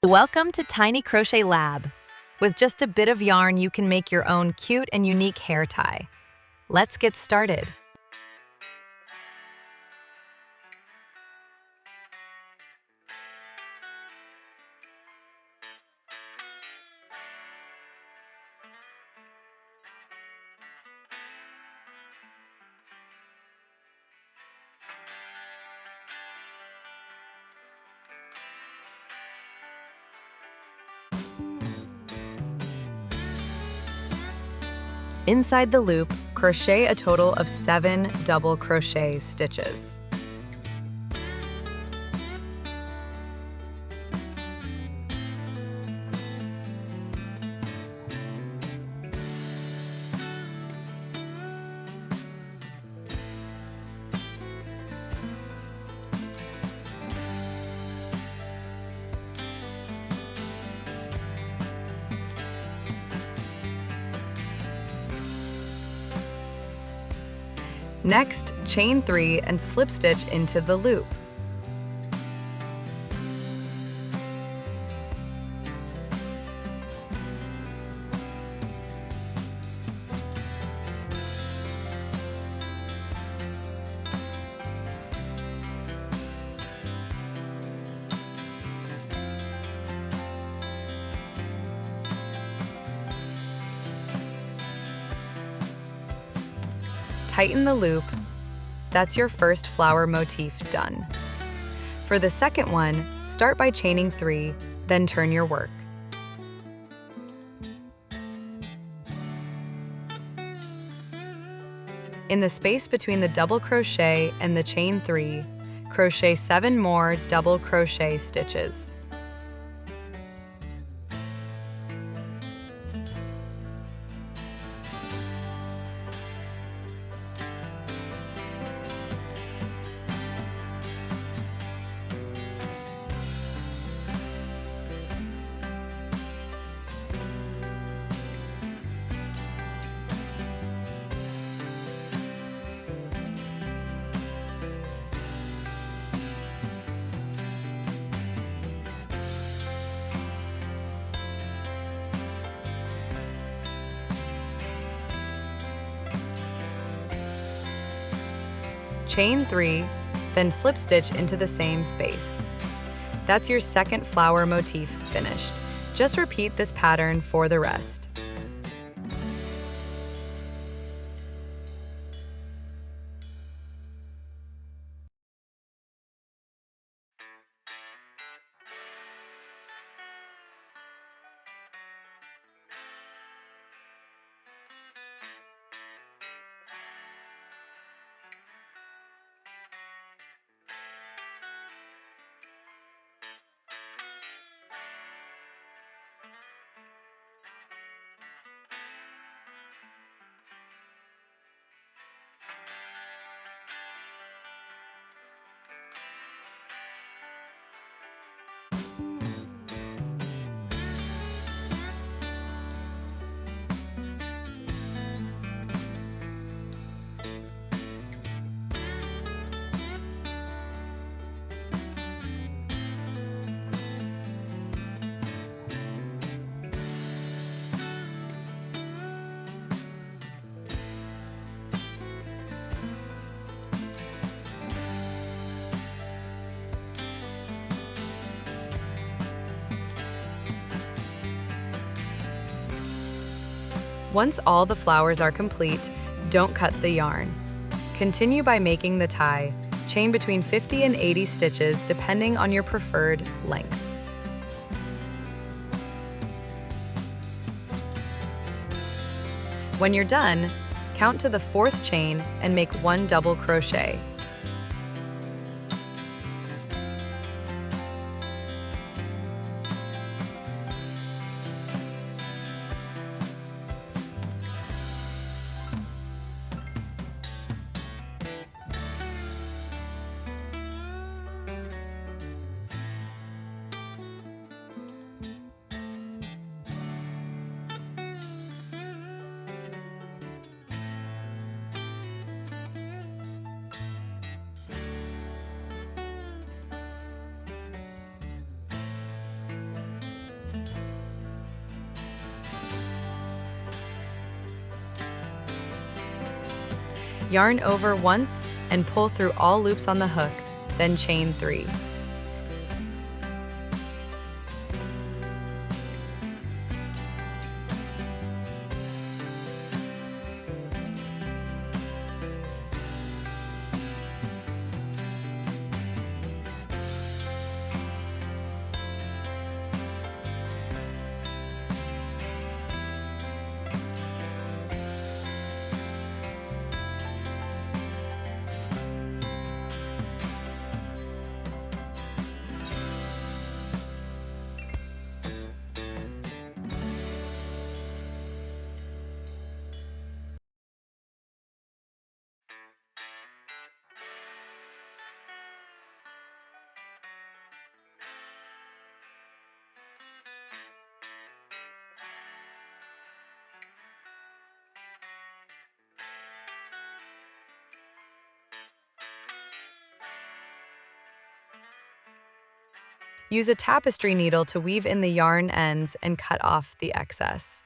Welcome to Tiny Crochet Lab. With just a bit of yarn, you can make your own cute and unique hair tie. Let's get started. Inside the loop, crochet a total of 7 double crochet stitches. Next, chain 3 and slip stitch into the loop. Tighten the loop. That's your first flower motif done. For the second one, start by chaining 3, then turn your work. In the space between the double crochet and the chain 3, crochet 7 more double crochet stitches. Chain 3, then slip stitch into the same space. That's your second flower motif finished. Just repeat this pattern for the rest. Once all the flowers are complete, don't cut the yarn. Continue by making the tie. Chain between 50 and 80 stitches depending on your preferred length. When you're done, count to the 4th chain and make 1 double crochet. Yarn over once and pull through all loops on the hook, then chain 3. Use a tapestry needle to weave in the yarn ends and cut off the excess.